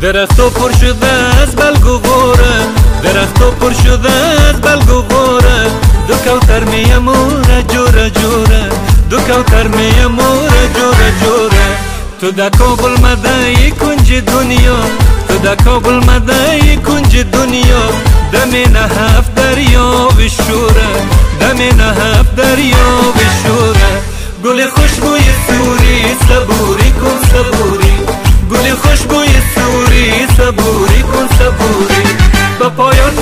درختو پر شده از بلگواره، درختو پر شده از بلگواره. دو کوتر میموره جوره جوره، دو کوتر میموره جوره جوره. تو در کابل مدعی کنج دنیا، تو در کابل مدعی کنج دنیا. دمی نهفت دریا بشوره، دمی نهفت دریا بشوره. گل خوشبوی سوری صبوری کن صبوری، گل خوشبوی سوری صبوری کن صبوری. با پایان